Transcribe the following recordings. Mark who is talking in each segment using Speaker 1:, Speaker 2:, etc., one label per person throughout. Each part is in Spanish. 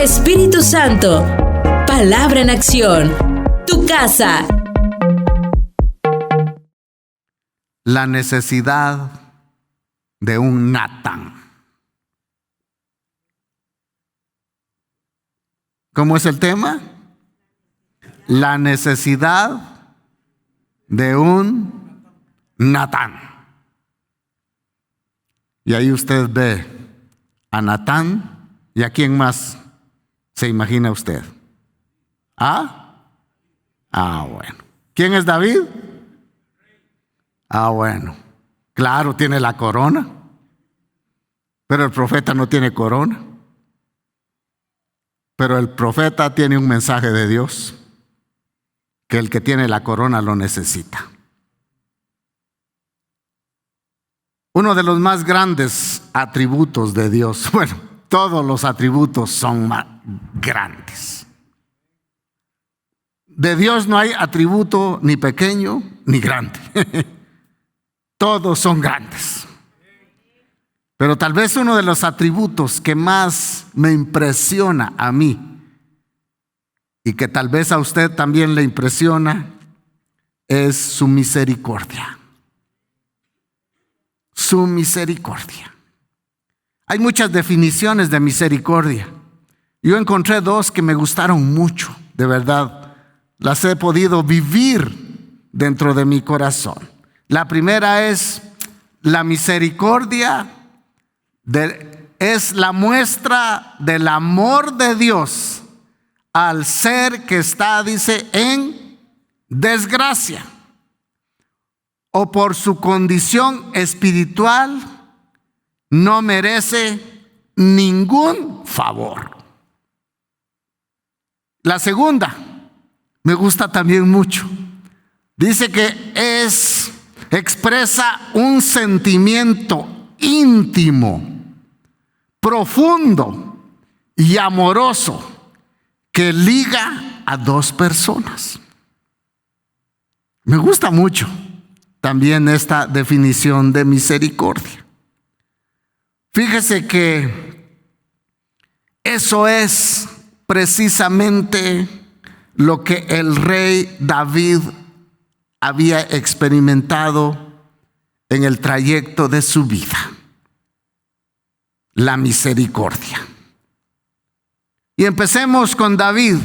Speaker 1: Espíritu Santo, palabra en acción, tu casa.
Speaker 2: La necesidad de un Natán. ¿Cómo es el tema? La necesidad de un Natán. Y ahí usted ve a Natán y a quién más se imagina usted. Bueno. ¿Quién es David? Bueno. Claro, tiene la corona, pero el profeta no tiene corona. Pero el profeta tiene un mensaje de Dios, que el que tiene la corona lo necesita. Uno de los más grandes atributos de Dios, bueno, todos los atributos son más grandes. De Dios no hay atributo ni pequeño ni grande. Todos son grandes. Pero tal vez uno de los atributos que más me impresiona a mí y que tal vez a usted también le impresiona es su misericordia. Su misericordia. Hay muchas definiciones de misericordia. Yo encontré dos que me gustaron mucho, de verdad. Las he podido vivir dentro de mi corazón. La primera es la misericordia, es la muestra del amor de Dios al ser que está, dice, en desgracia o por su condición espiritual no merece ningún favor. La segunda me gusta también mucho. Dice que expresa un sentimiento íntimo, profundo y amoroso que liga a dos personas. Me gusta mucho también esta definición de misericordia. Fíjese que eso es precisamente lo que el rey David había experimentado en el trayecto de su vida. La misericordia. Y empecemos con David,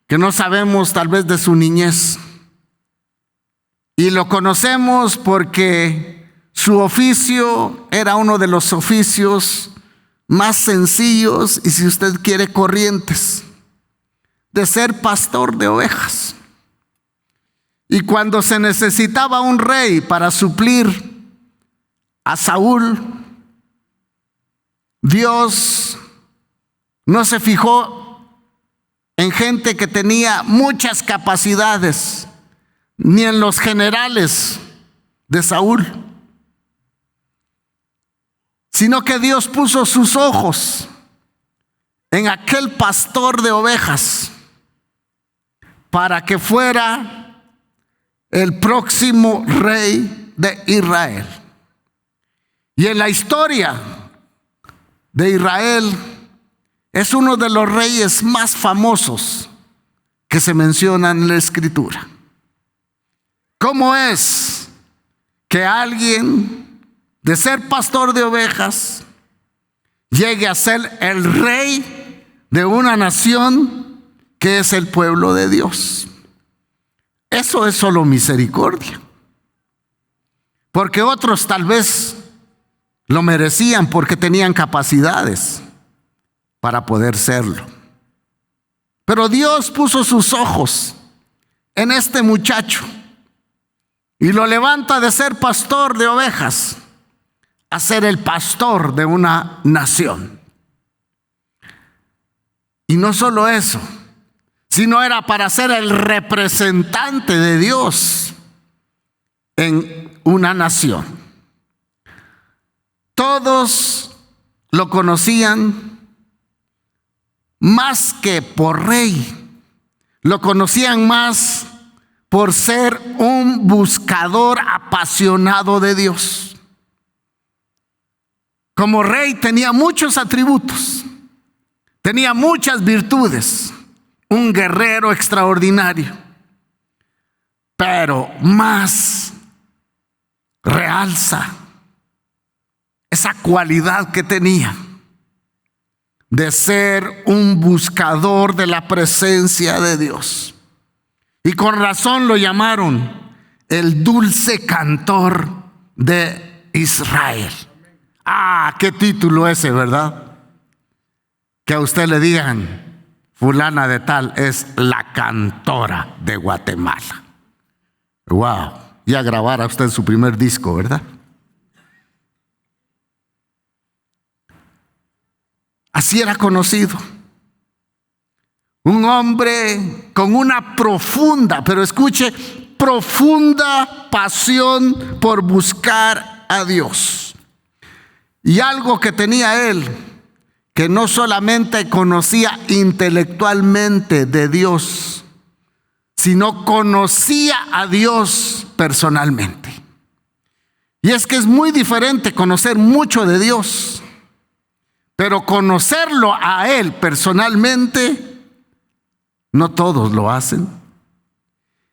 Speaker 2: que no sabemos tal vez de su niñez. Y lo conocemos porque su oficio era uno de los oficios más sencillos y, si usted quiere, corrientes, de ser pastor de ovejas. Y cuando se necesitaba un rey para suplir a Saúl, Dios no se fijó en gente que tenía muchas capacidades, ni en los generales de Saúl, sino que Dios puso sus ojos en aquel pastor de ovejas para que fuera el próximo rey de Israel. Y en la historia de Israel es uno de los reyes más famosos que se mencionan en la Escritura. ¿Cómo es que alguien de ser pastor de ovejas llegue a ser el rey de una nación que es el pueblo de Dios? Eso es solo misericordia. Porque otros tal vez lo merecían porque tenían capacidades para poder serlo. Pero Dios puso sus ojos en este muchacho y lo levanta de ser pastor de ovejas a ser el pastor de una nación. Y no solo eso, sino era para ser el representante de Dios en una nación. Todos lo conocían más que por rey, lo conocían más por ser un buscador apasionado de Dios. Como rey tenía muchos atributos, Tenía muchas virtudes, un guerrero extraordinario, pero más realza esa cualidad que tenía de ser un buscador de la presencia de Dios. Y con razón lo llamaron el dulce cantor de Israel. Ah, qué título ese, ¿verdad? Que a usted le digan, fulana de tal es la cantora de Guatemala. Wow, ya grabara usted su primer disco, ¿verdad? Así era conocido. Un hombre con una profunda, pero escuche, profunda pasión por buscar a Dios. Y algo que tenía él, que no solamente conocía intelectualmente de Dios, sino conocía a Dios personalmente. Y es que es muy diferente conocer mucho de Dios, pero conocerlo a Él personalmente, no todos lo hacen.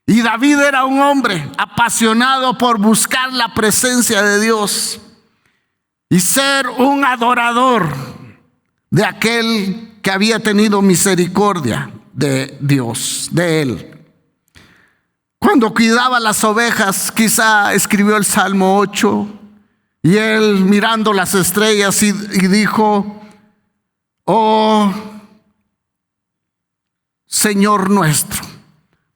Speaker 2: Y David era un hombre apasionado por buscar la presencia de Dios y ser un adorador de aquel que había tenido misericordia de Dios, de él. Cuando cuidaba las ovejas, quizá escribió el Salmo 8, y él mirando las estrellas y dijo: oh Señor nuestro,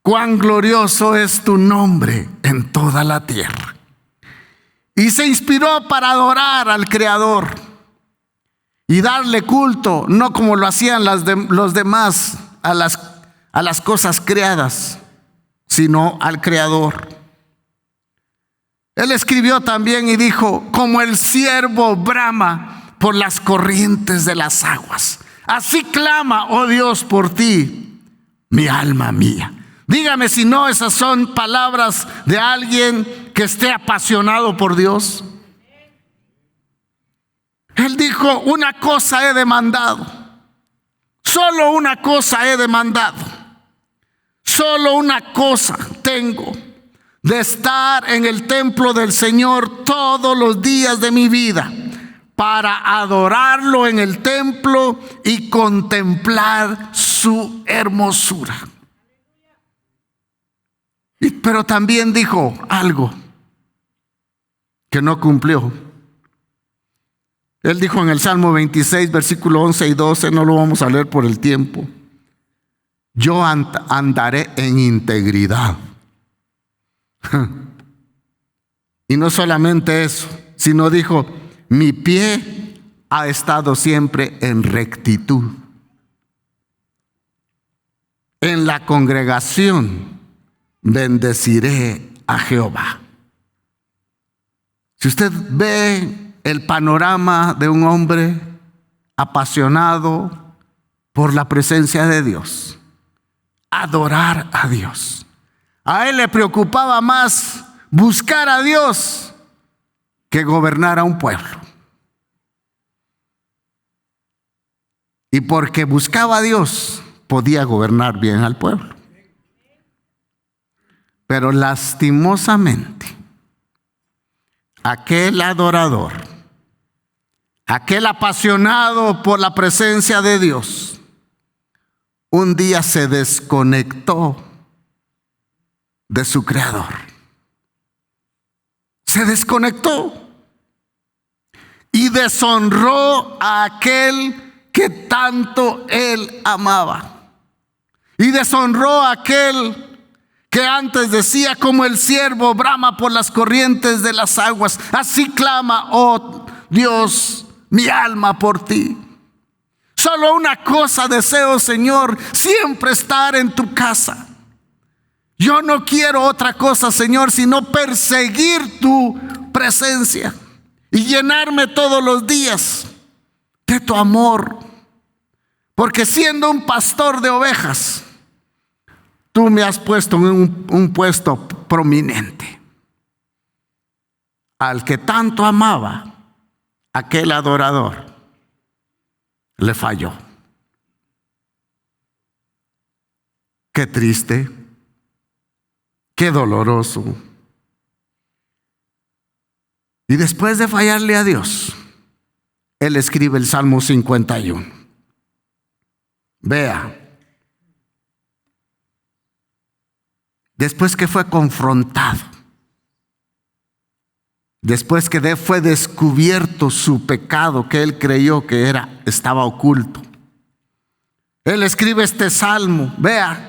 Speaker 2: cuán glorioso es tu nombre en toda la tierra. Y se inspiró para adorar al Creador y darle culto, no como lo hacían los demás a las cosas creadas, sino al Creador. Él escribió también y dijo: como el ciervo brama por las corrientes de las aguas, así clama, oh Dios, por ti mi alma mía. Dígame si no, esas son palabras de alguien que esté apasionado por Dios. Él dijo: una cosa he demandado, solo una cosa he demandado, solo una cosa tengo, de estar en el templo del Señor todos los días de mi vida, para adorarlo en el templo y contemplar su hermosura. Pero también dijo algo que no cumplió. Él dijo en el Salmo 26, versículo 11 y 12, no lo vamos a leer por el tiempo: yo andaré en integridad. Y no solamente eso, sino dijo: mi pie ha estado siempre en rectitud. En la congregación bendeciré a Jehová. Si usted ve el panorama de un hombre apasionado por la presencia de Dios, adorar a Dios, a él le preocupaba más buscar a Dios que gobernar a un pueblo. Y porque buscaba a Dios, podía gobernar bien al pueblo. Pero lastimosamente, aquel adorador, aquel apasionado por la presencia de Dios, un día se desconectó de su Creador. Se desconectó y deshonró a aquel que tanto él amaba. Y deshonró a aquel que antes decía: como el ciervo brama por las corrientes de las aguas, así clama, oh Dios, mi alma por ti. Solo una cosa deseo, Señor, siempre estar en tu casa. Yo no quiero otra cosa, Señor, sino perseguir tu presencia y llenarme todos los días de tu amor. Porque siendo un pastor de ovejas, tú me has puesto en un puesto prominente. Al que tanto amaba, aquel adorador le falló. Qué triste, qué doloroso. Y después de fallarle a Dios, él escribe el Salmo 51. Vea, después que fue confrontado, después que fue descubierto su pecado que él creyó que estaba oculto, él escribe este salmo, vea,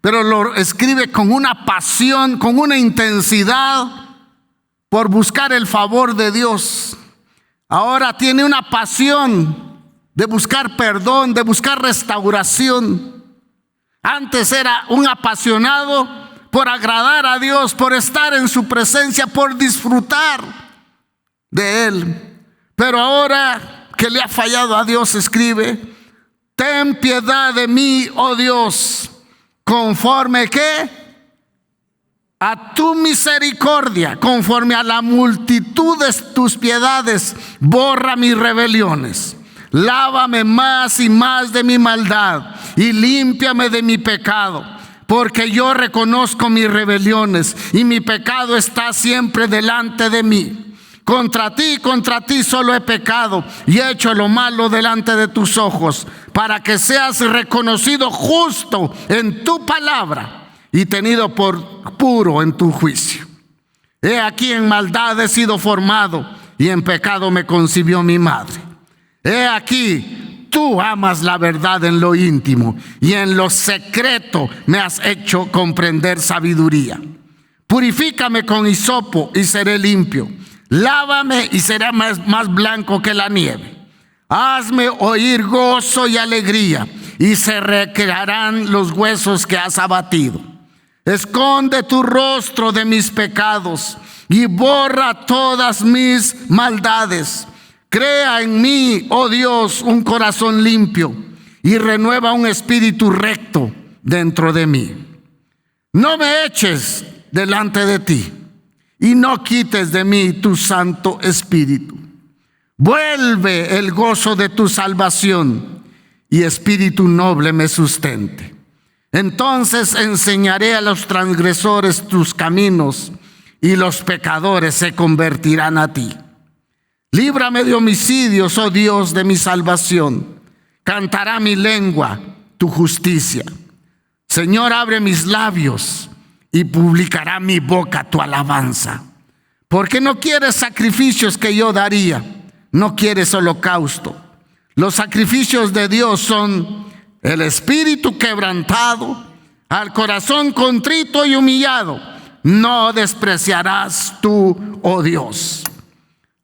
Speaker 2: pero lo escribe con una pasión, con una intensidad por buscar el favor de Dios. Ahora tiene una pasión de buscar perdón, de buscar restauración. Antes era un apasionado por agradar a Dios, por estar en su presencia, por disfrutar de Él. Pero ahora que le ha fallado a Dios, escribe: ten piedad de mí, oh Dios, conforme ¿qué? A tu misericordia, conforme a la multitud de tus piedades, borra mis rebeliones. Lávame más y más de mi maldad y límpiame de mi pecado, porque yo reconozco mis rebeliones y mi pecado está siempre delante de mí. Contra ti solo he pecado y he hecho lo malo delante de tus ojos, para que seas reconocido justo en tu palabra y tenido por puro en tu juicio. He aquí, en maldad he sido formado y en pecado me concibió mi madre. He aquí, tú amas la verdad en lo íntimo y en lo secreto me has hecho comprender sabiduría. Purifícame con hisopo y seré limpio. Lávame y seré más blanco que la nieve. Hazme oír gozo y alegría, y se recrearán los huesos que has abatido. Esconde tu rostro de mis pecados y borra todas mis maldades. Crea en mí, oh Dios, un corazón limpio y renueva un espíritu recto dentro de mí. No me eches delante de ti y no quites de mí tu Santo Espíritu. Vuelve el gozo de tu salvación y espíritu noble me sustente. Entonces enseñaré a los transgresores tus caminos y los pecadores se convertirán a ti. Líbrame de homicidios, oh Dios de mi salvación. Cantará mi lengua tu justicia. Señor, abre mis labios y publicará mi boca tu alabanza. Porque no quieres sacrificios que yo daría, no quieres holocausto. Los sacrificios de Dios son el espíritu quebrantado, al corazón contrito y humillado no despreciarás tú, oh Dios.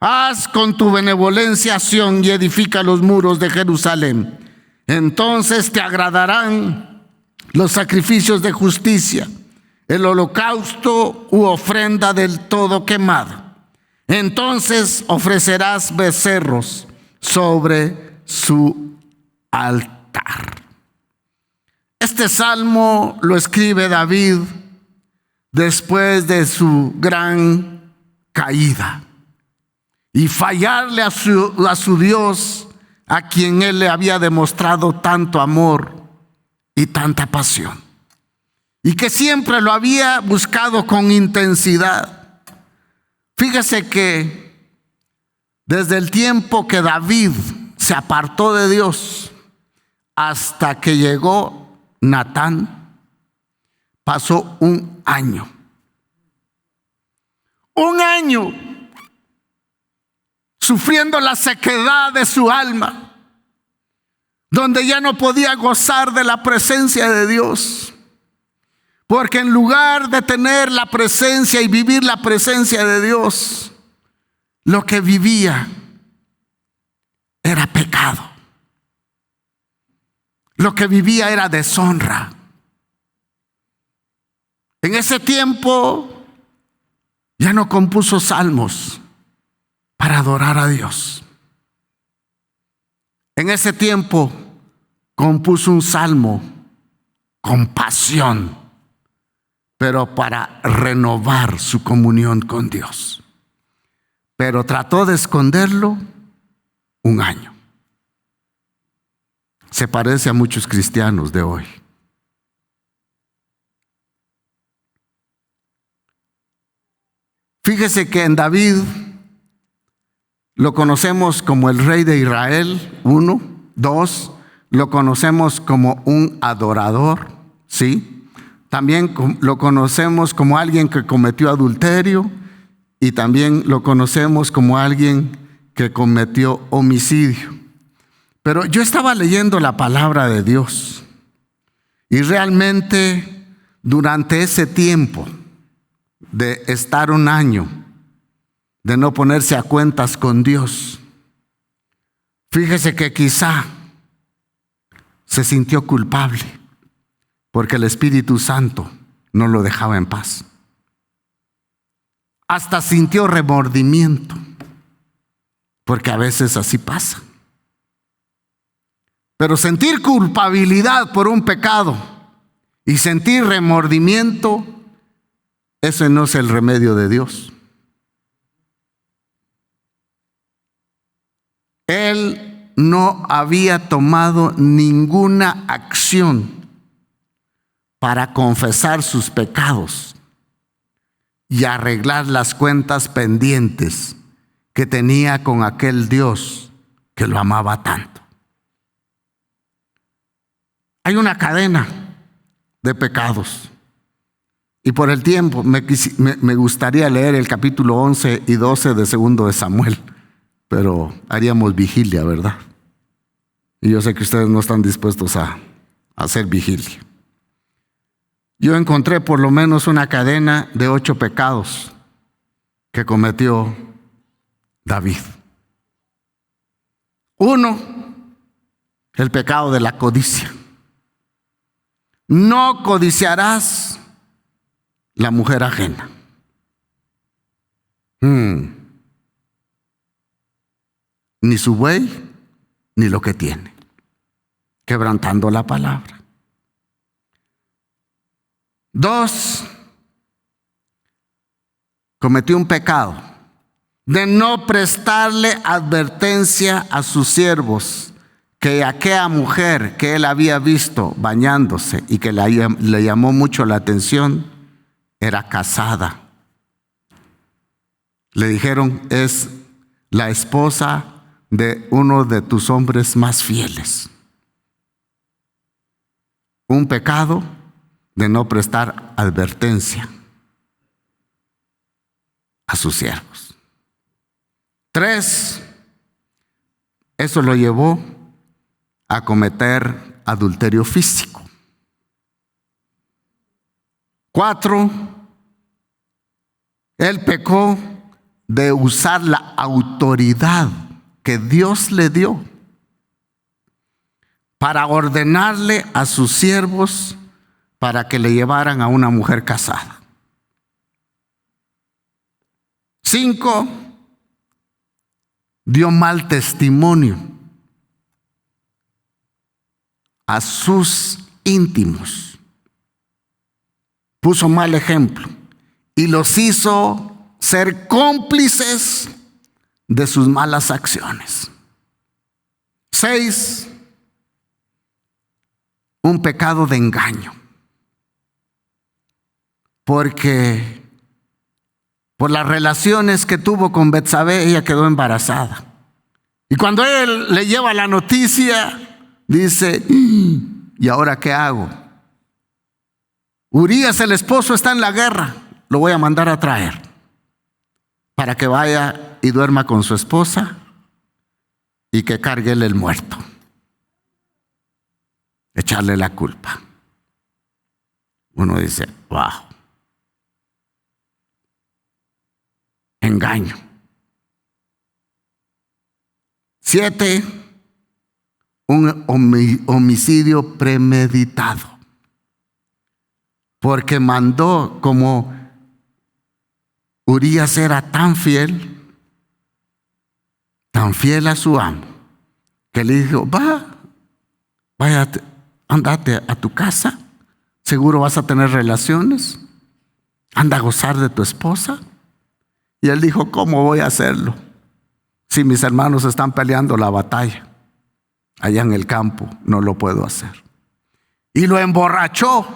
Speaker 2: Haz con tu benevolencia acción y edifica los muros de Jerusalén. Entonces te agradarán los sacrificios de justicia, el holocausto u ofrenda del todo quemada. Entonces ofrecerás becerros sobre su altar. Este salmo lo escribe David después de su gran caída y fallarle a su Dios, a quien él le había demostrado tanto amor y tanta pasión, y que siempre lo había buscado con intensidad. Fíjese que desde el tiempo que David se apartó de Dios hasta que llegó Natán, pasó un año. Un año sufriendo la sequedad de su alma, donde ya no podía gozar de la presencia de Dios. Porque en lugar de tener la presencia y vivir la presencia de Dios, lo que vivía era pecado. Lo que vivía era deshonra. En ese tiempo ya no compuso salmos para adorar a Dios. En ese tiempo compuso un salmo con pasión, pero para renovar su comunión con Dios. Pero trató de esconderlo un año. Se parece a muchos cristianos de hoy. Fíjese que en David lo conocemos como el rey de Israel, 1. 2, lo conocemos como un adorador, ¿sí? También lo conocemos como alguien que cometió adulterio y también lo conocemos como alguien que cometió homicidio. Pero yo estaba leyendo la palabra de Dios y realmente durante ese tiempo de estar un año, de no ponerse a cuentas con Dios, fíjese que quizá se sintió culpable porque el Espíritu Santo no lo dejaba en paz. Hasta sintió remordimiento, porque a veces así pasa. Pero sentir culpabilidad por un pecado y sentir remordimiento, ese no es el remedio de Dios. Él no había tomado ninguna acción para confesar sus pecados y arreglar las cuentas pendientes que tenía con aquel Dios que lo amaba tanto. Hay una cadena de pecados. Y por el tiempo me gustaría leer el capítulo 11 y 12 de 2 de Samuel, pero haríamos vigilia, ¿verdad? Y yo sé que ustedes no están dispuestos a hacer vigilia. Yo encontré por lo menos una cadena de 8 pecados que cometió David. 1, el pecado de la codicia. No codiciarás la mujer ajena. Ni su buey, ni lo que tiene. Quebrantando la palabra. 2, cometió un pecado de no prestarle advertencia a sus siervos que aquella mujer que él había visto bañándose y que le llamó mucho la atención, era casada. Le dijeron, es la esposa de uno de tus hombres más fieles. Un pecado de no prestar advertencia a sus siervos. 3, eso lo llevó a cometer adulterio físico. 4, él pecó de usar la autoridad que Dios le dio para ordenarle a sus siervos para que le llevaran a una mujer casada. 5, dio mal testimonio a sus íntimos. Puso mal ejemplo y los hizo ser cómplices de sus malas acciones. 6, un pecado de engaño. Porque por las relaciones que tuvo con Betsabé, ella quedó embarazada. Y cuando él le lleva la noticia, dice, ¿y ahora qué hago? Urías, el esposo, está en la guerra, lo voy a mandar a traer para que vaya y duerma con su esposa y que cargue él el muerto. Echarle la culpa. Uno dice, wow. Engaño. 7, un homicidio premeditado. Porque mandó, como Urías era tan fiel a su amo, que le dijo, váyate, andate a tu casa, seguro vas a tener relaciones, anda a gozar de tu esposa. Y él dijo, ¿cómo voy a hacerlo si mis hermanos están peleando la batalla allá en el campo? No lo puedo hacer. Y lo emborrachó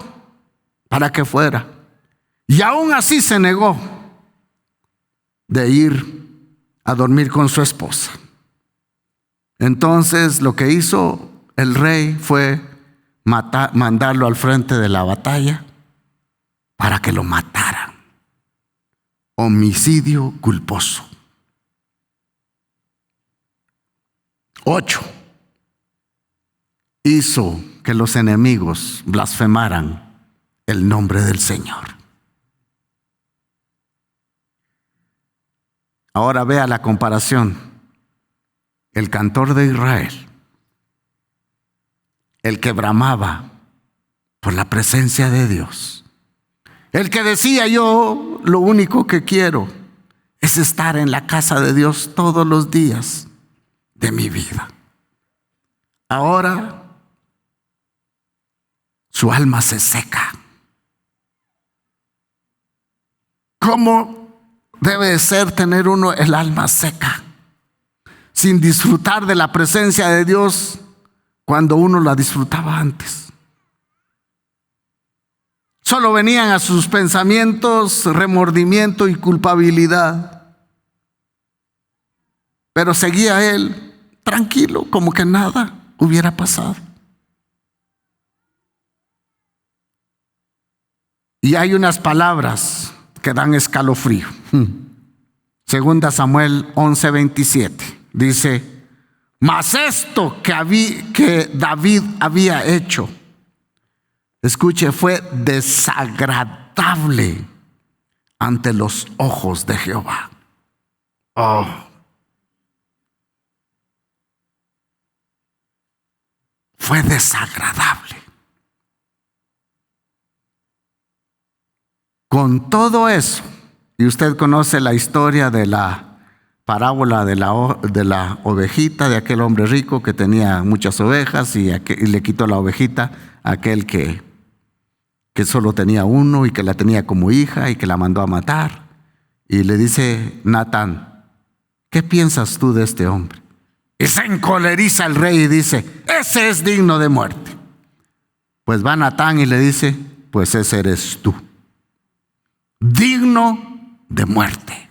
Speaker 2: para que fuera. Y aún así se negó. de ir a dormir con su esposa. Entonces lo que hizo el rey fue mandarlo al frente de la batalla para que lo mataran. Homicidio culposo. 8. Hizo que los enemigos blasfemaran el nombre del Señor. Ahora vea la comparación. El cantor de Israel, el que bramaba por la presencia de Dios, el que decía: yo lo único que quiero es estar en la casa de Dios todos los días de mi vida. Ahora su alma se seca. ¿Cómo debe de ser tener uno el alma seca, sin disfrutar de la presencia de Dios cuando uno la disfrutaba antes? Solo venían a sus pensamientos remordimiento y culpabilidad, pero seguía él tranquilo, como que nada hubiera pasado. Y hay unas palabras que dan escalofrío. Segunda Samuel 11:27 dice: mas esto que David había hecho, escuche, fue desagradable ante los ojos de Jehová. Fue desagradable. Con todo eso, y usted conoce la historia de la parábola de la ovejita, de aquel hombre rico que tenía muchas ovejas y le quitó la ovejita a aquel que solo tenía uno y que la tenía como hija y que la mandó a matar. Y le dice Natán: ¿qué piensas tú de este hombre? Y se encoleriza el rey y dice: ese es digno de muerte. Pues va Natán y le dice: pues ese eres tú, digno de muerte.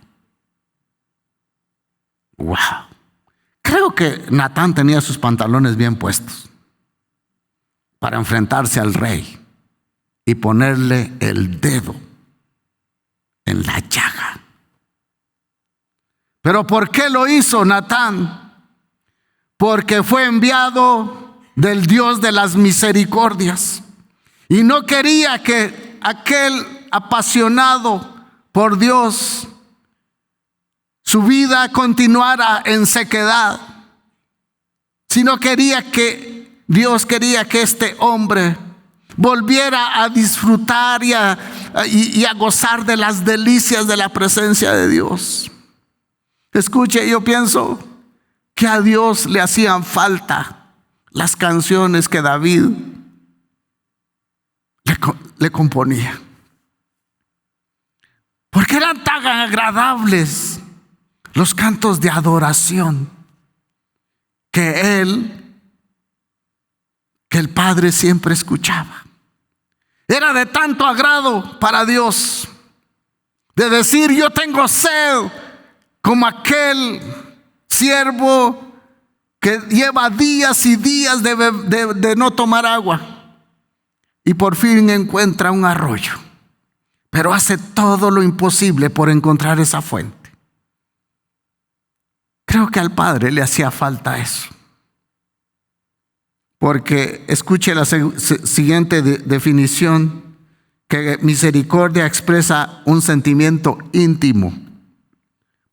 Speaker 2: Wow. Creo que Natán tenía sus pantalones bien puestos para enfrentarse al rey y ponerle el dedo en la llaga. ¿Pero por qué lo hizo Natán? Porque fue enviado del Dios de las misericordias y no quería que aquel apasionado por Dios, su vida continuara en sequedad, sino Dios quería que este hombre volviera a disfrutar y a gozar de las delicias de la presencia de Dios. Escuche, yo pienso que a Dios le hacían falta las canciones que David le componía, porque eran tan agradables los cantos de adoración que el Padre siempre escuchaba. Era de tanto agrado para Dios de decir: yo tengo sed, como aquel siervo que lleva días y días de no tomar agua y por fin encuentra un arroyo, pero hace todo lo imposible por encontrar esa fuente. Creo que al Padre le hacía falta eso, porque escuche la siguiente definición, que misericordia expresa un sentimiento íntimo,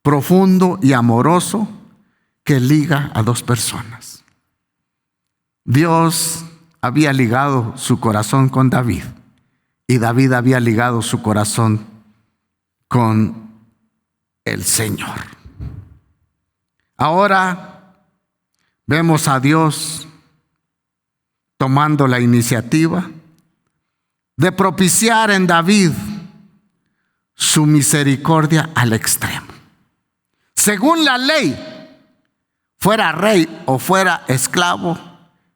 Speaker 2: profundo y amoroso que liga a dos personas. Dios había ligado su corazón con David y David había ligado su corazón con el Señor. Ahora vemos a Dios tomando la iniciativa de propiciar en David su misericordia al extremo. Según la ley, fuera rey o fuera esclavo,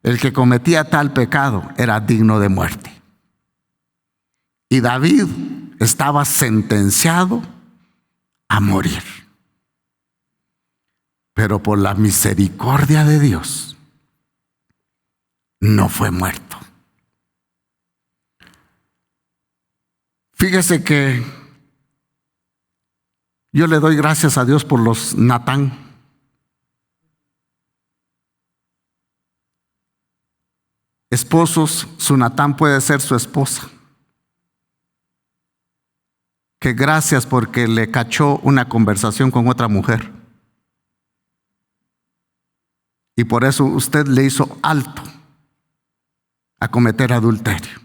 Speaker 2: el que cometía tal pecado era digno de muerte. Y David estaba sentenciado a morir. pero por la misericordia de Dios no fue muerto. Fíjese que yo le doy gracias a Dios por los Natán. Esposos, su Natán puede ser su esposa. Que gracias porque le cachó una conversación con otra mujer. Y por eso usted le hizo alto a cometer adulterio.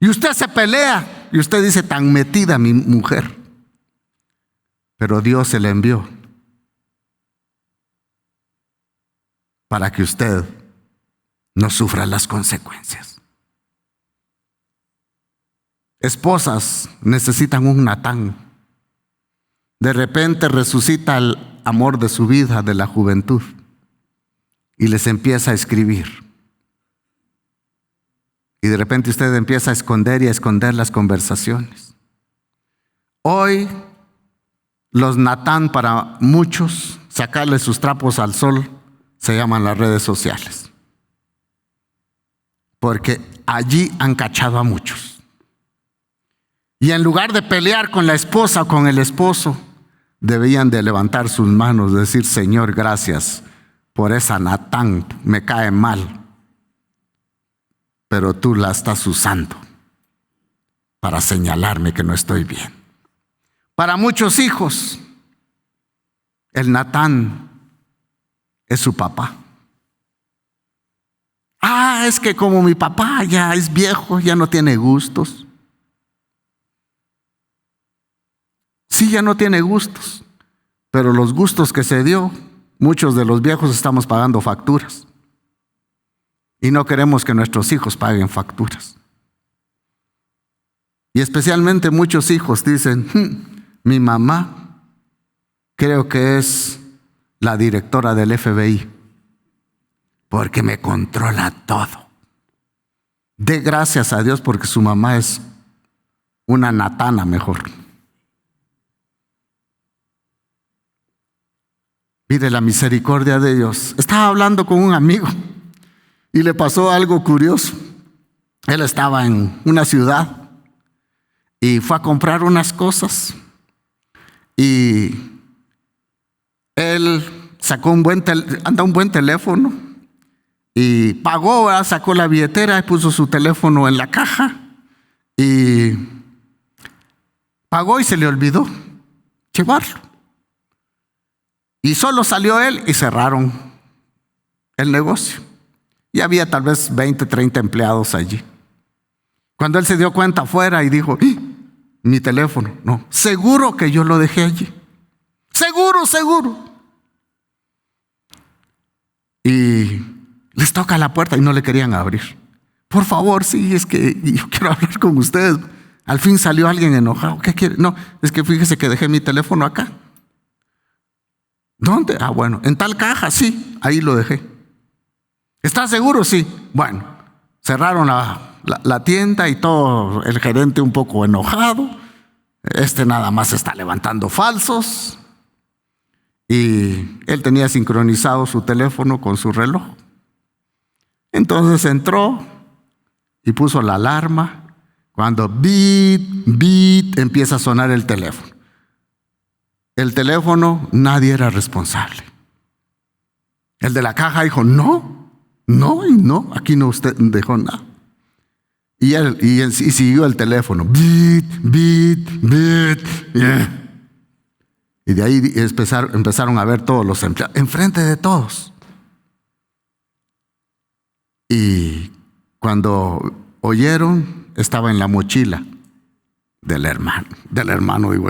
Speaker 2: Y usted se pelea y usted dice, tan metida mi mujer. Pero Dios se le envió para que usted no sufra las consecuencias. Esposas necesitan un Natán. De repente resucita el amor de su vida, de la juventud, y les empieza a escribir. Y de repente usted empieza a esconder y a esconder las conversaciones. Hoy, los Natán, para muchos, sacarle sus trapos al sol, se llaman las redes sociales. Porque allí han cachado a muchos. Y en lugar de pelear con la esposa o con el esposo, debían de levantar sus manos, decir, Señor, gracias por esa Natán, me cae mal. Pero tú la estás usando para señalarme que no estoy bien. Para muchos hijos, el Natán es su papá. Es que como mi papá ya es viejo, ya no tiene gustos. Sí, ya no tiene gustos, pero los gustos que se dio, muchos de los viejos estamos pagando facturas. Y no queremos que nuestros hijos paguen facturas. Y especialmente muchos hijos dicen, mi mamá creo que es la directora del FBI, porque me controla todo. Dé gracias a Dios porque su mamá es una Natana mejor. Mire la misericordia de Dios. Estaba hablando con un amigo y le pasó algo curioso. Él estaba en una ciudad y fue a comprar unas cosas y él sacó un buen teléfono y pagó, sacó la billetera y puso su teléfono en la caja y pagó y se le olvidó llevarlo. Y solo salió él y cerraron el negocio. Y había tal vez 20, 30 empleados allí. Cuando él se dio cuenta afuera y dijo, mi teléfono, no, seguro que yo lo dejé allí. Seguro. Y les toca la puerta y no le querían abrir. Por favor, sí, es que yo quiero hablar con ustedes. Al fin salió alguien enojado. ¿Qué quiere? No, es que fíjese que dejé mi teléfono acá. ¿Dónde? Bueno, en tal caja, sí, ahí lo dejé. ¿Estás seguro? Sí. Bueno, cerraron la tienda y todo, el gerente un poco enojado. Nada más está levantando falsos. Y él tenía sincronizado su teléfono con su reloj. Entonces entró y puso la alarma. Cuando beep, empieza a sonar el teléfono. El teléfono, nadie era responsable. El de la caja dijo, no, aquí no usted dejó nada. Y siguió el teléfono. Beep. Yeah. Y de ahí empezaron a ver todos los empleados, enfrente de todos. Y cuando oyeron, estaba en la mochila del hermano, digo,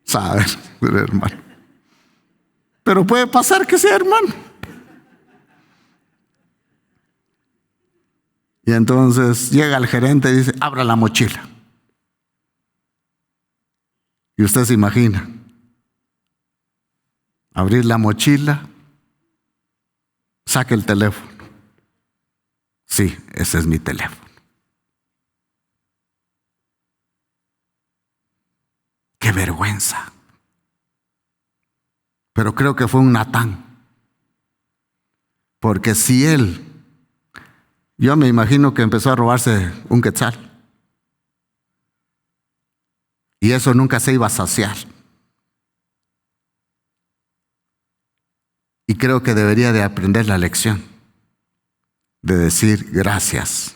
Speaker 2: ¿sabes? Del hermano. Pero puede pasar que sea hermano. Y entonces llega el gerente y dice, abra la mochila. Y usted se imagina, abrir la mochila, saque el teléfono. Sí, ese es mi teléfono. ¡Qué vergüenza! Pero creo que fue un Natán Porque si él, yo me imagino que empezó a robarse un quetzal. Y eso nunca se iba a saciar. Y creo que debería de aprender la lección de decir gracias,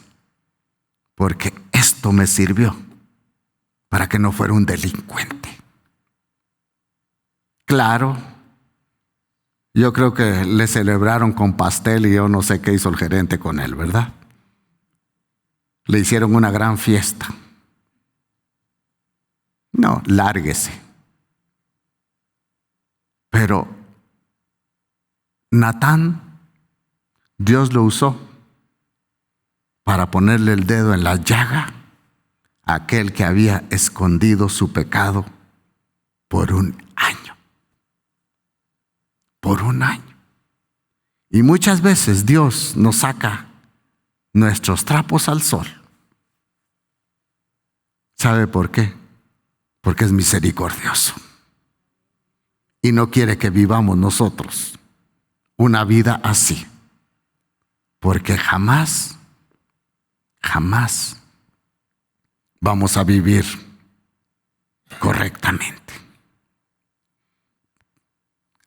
Speaker 2: porque esto me sirvió para que no fuera un delincuente. Claro, yo creo que le celebraron con pastel y yo no sé qué hizo el gerente con él, ¿verdad? Le hicieron una gran fiesta. No, lárguese. Pero Natán, Dios lo usó para ponerle el dedo en la llaga a aquel que había escondido su pecado por un año. Por un año. Y muchas veces Dios nos saca nuestros trapos al sol. ¿Sabe por qué? Porque es misericordioso. Y no quiere que vivamos nosotros una vida así. Porque jamás vamos a vivir correctamente.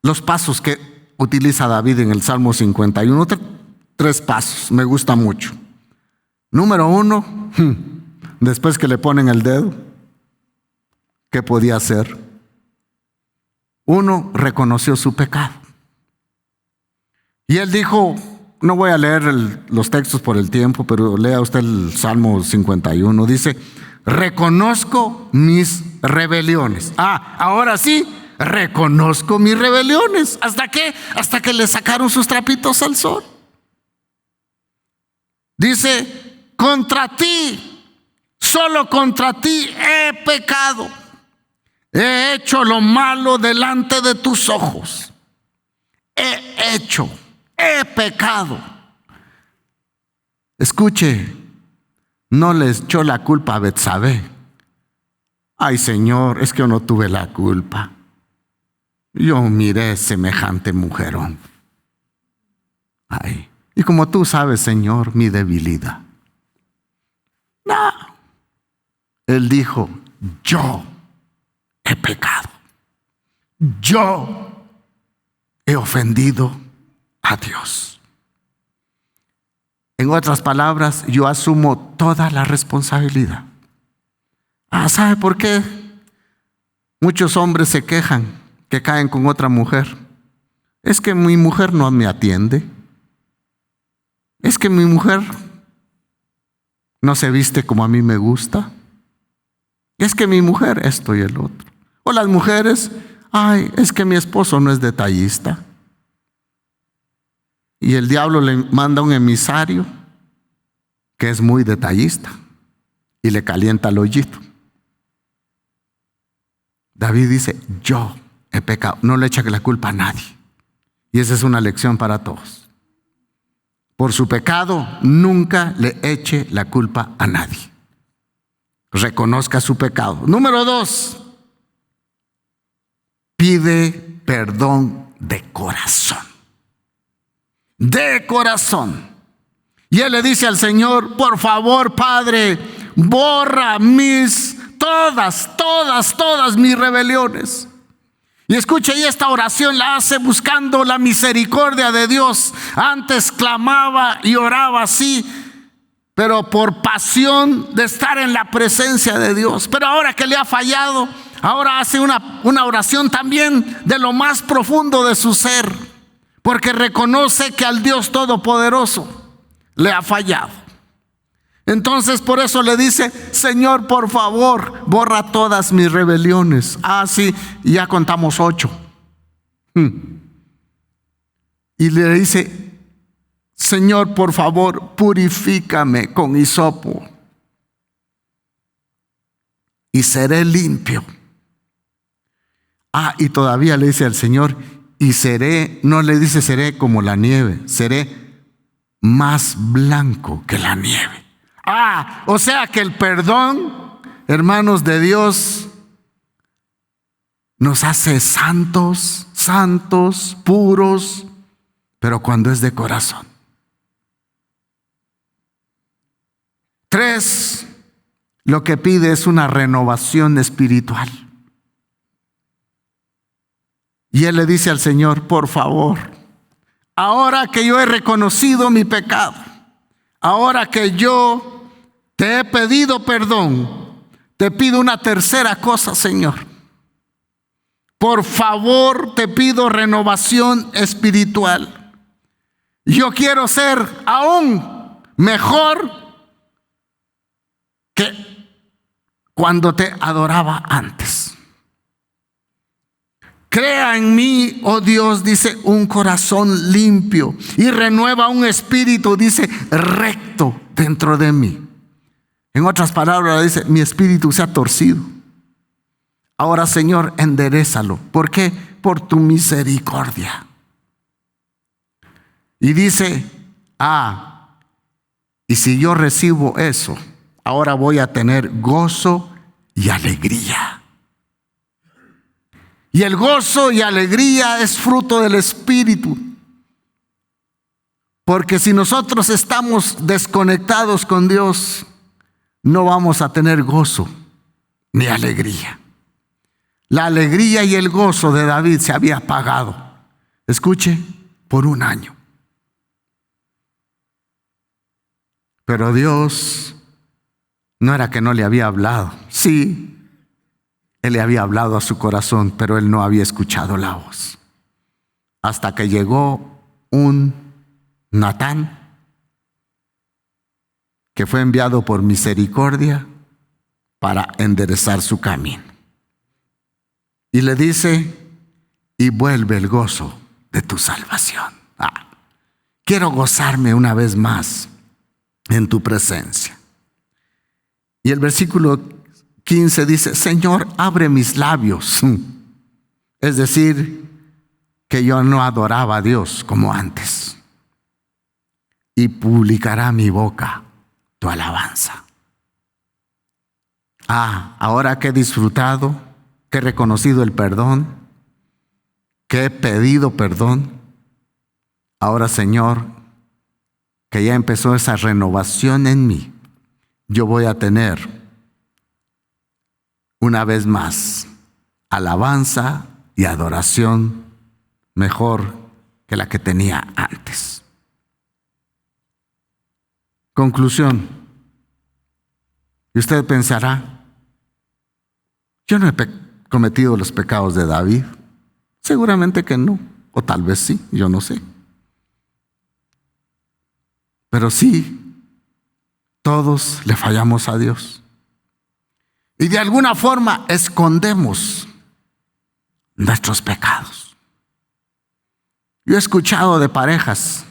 Speaker 2: Los pasos que utiliza David en el Salmo 51, 3 pasos, me gusta mucho. Número 1, después que le ponen el dedo, ¿qué podía hacer? 1, reconoció su pecado. Y él dijo, no voy a leer los textos por el tiempo, pero lea usted el Salmo 51. Dice, reconozco mis rebeliones. Ahora sí, reconozco mis rebeliones. ¿Hasta qué? Hasta que le sacaron sus trapitos al sol. Dice, contra ti, solo contra ti he pecado. He hecho lo malo delante de tus ojos. He pecado. Escuche, no le echó la culpa a Betsabé. Ay, Señor, es que yo no tuve la culpa. Yo miré semejante mujerón. Ay, y como tú sabes, Señor, mi debilidad. No. Él dijo, yo he pecado. Yo he ofendido a Dios. En otras palabras, yo asumo toda la responsabilidad. ¿Sabe por qué? Muchos hombres se quejan que caen con otra mujer. Es que mi mujer no me atiende. Es que mi mujer no se viste como a mí me gusta. Es que mi mujer esto y el otro. O las mujeres, es que mi esposo no es detallista. Y el diablo le manda un emisario que es muy detallista y le calienta el hoyito. David dice, yo he pecado. No le echa la culpa a nadie. Y esa es una lección para todos. Por su pecado, nunca le eche la culpa a nadie. Reconozca su pecado. Número 2, pide perdón de corazón. De corazón. Y él le dice al Señor, por favor, Padre, borra todas mis rebeliones. Y escuche, y esta oración la hace buscando la misericordia de Dios. Antes clamaba y oraba así, pero por pasión de estar en la presencia de Dios. Pero ahora que le ha fallado, ahora hace una oración también de lo más profundo de su ser, porque reconoce que al Dios Todopoderoso le ha fallado. Entonces por eso le dice, Señor, por favor, borra todas mis rebeliones. Sí, ya contamos 8. Y le dice, Señor, por favor, purifícame con hisopo y seré limpio. Y todavía le dice al Señor, y seré, no le dice seré como la nieve, seré más blanco que la nieve. O sea que el perdón, hermanos de Dios, nos hace santos, puros pero cuando es de corazón. 3, lo que pide es una renovación espiritual. Y él le dice al Señor: por favor, ahora que yo he reconocido mi pecado, ahora que yo te he pedido perdón, te pido una tercera cosa, Señor. Por favor, te pido renovación espiritual. Yo quiero ser aún mejor que cuando te adoraba antes. Crea en mí, oh Dios, dice, un corazón limpio, y renueva un espíritu, dice, recto dentro de mí. En otras palabras, dice, mi espíritu se ha torcido. Ahora, Señor, enderézalo. ¿Por qué? Por tu misericordia. Y dice, y si yo recibo eso, ahora voy a tener gozo y alegría. Y el gozo y alegría es fruto del Espíritu. Porque si nosotros estamos desconectados con Dios, no vamos a tener gozo ni alegría. La alegría y el gozo de David se había apagado. Escuche, por 1 año. Pero Dios no era que no le había hablado. Sí, Él le había hablado a su corazón, pero él no había escuchado la voz. Hasta que llegó un Natán, que fue enviado por misericordia para enderezar su camino. Y le dice, y vuelve el gozo de tu salvación. Quiero gozarme una vez más en tu presencia. Y el versículo 15 dice, Señor, abre mis labios. Es decir, que yo no adoraba a Dios como antes. Y publicará mi boca tu alabanza. Ahora que he disfrutado, que he reconocido el perdón, que he pedido perdón, ahora, Señor, que ya empezó esa renovación en mí, yo voy a tener una vez más alabanza y adoración mejor que la que tenía antes. Conclusión. Y usted pensará, yo no he cometido los pecados de David. Seguramente que no, o tal vez sí, yo no sé. Pero sí, todos le fallamos a Dios. Y de alguna forma escondemos nuestros pecados. Yo he escuchado de parejas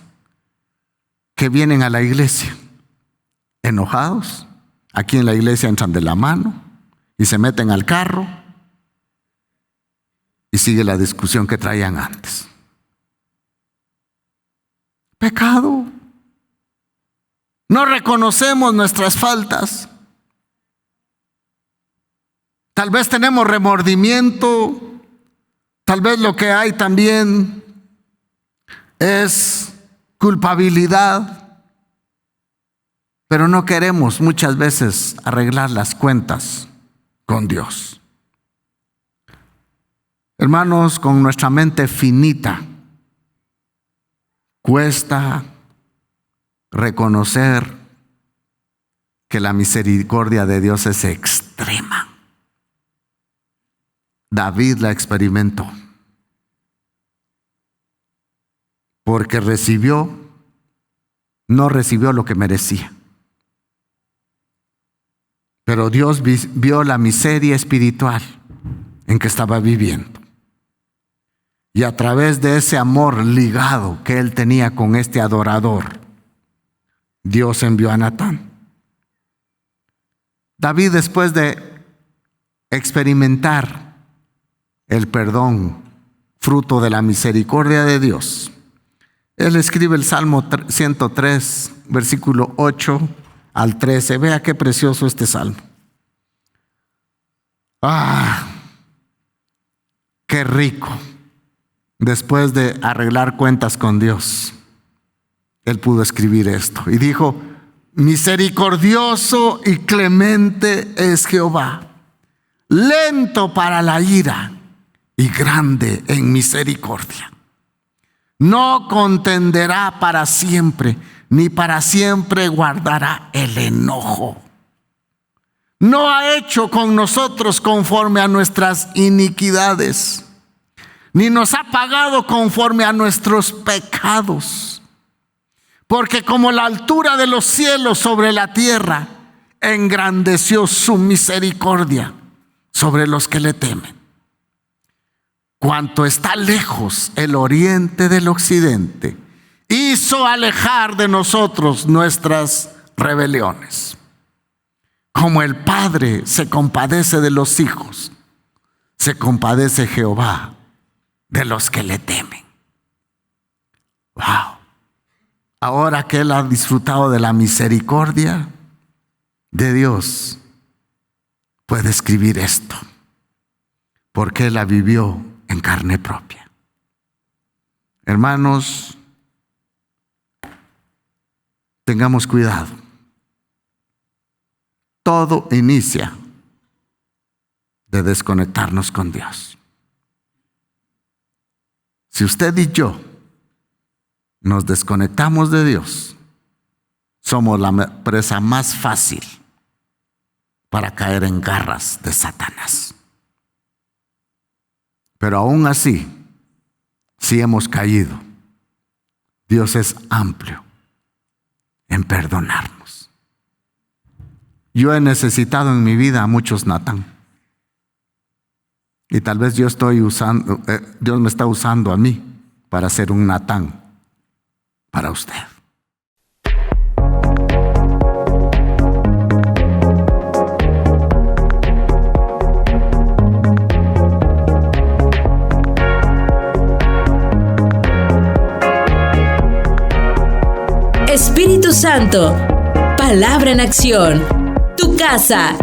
Speaker 2: que vienen a la iglesia enojados. Aquí en la iglesia entran de la mano y se meten al carro y sigue la discusión que traían antes. Pecado. No reconocemos nuestras faltas. Tal vez tenemos remordimiento. Tal vez lo que hay también es culpabilidad. Pero no queremos muchas veces arreglar las cuentas con Dios. Hermanos, con nuestra mente finita, cuesta reconocer que la misericordia de Dios es extrema. David la experimentó porque no recibió lo que merecía. Pero Dios vio la miseria espiritual en que estaba viviendo. Y a través de ese amor ligado que él tenía con este adorador, Dios envió a Natán. David, después de experimentar el perdón, fruto de la misericordia de Dios, él escribe el Salmo 103, versículo 8 al 13. Vea qué precioso este salmo. Qué rico después de arreglar cuentas con Dios, él pudo escribir esto. Y dijo: misericordioso y clemente es Jehová, lento para la ira y grande en misericordia. No contenderá para siempre, ni para siempre guardará el enojo. No ha hecho con nosotros conforme a nuestras iniquidades, ni nos ha pagado conforme a nuestros pecados. Porque como la altura de los cielos sobre la tierra, engrandeció su misericordia sobre los que le temen. Cuanto está lejos el oriente del occidente, hizo alejar de nosotros nuestras rebeliones. Como el Padre se compadece de los hijos, se compadece Jehová de los que le temen. Wow. Ahora que él ha disfrutado de la misericordia de Dios, puede escribir esto, porque él la vivió en carne propia. Hermanos, tengamos cuidado. Todo inicia de desconectarnos con Dios. Si usted y yo nos desconectamos de Dios, somos la presa más fácil para caer en garras de Satanás. Pero aún así, si hemos caído, Dios es amplio en perdonarnos. Yo he necesitado en mi vida a muchos Natán. Y tal vez Dios me está usando a mí para ser un Natán para usted.
Speaker 1: Espíritu Santo, palabra en acción. Tu casa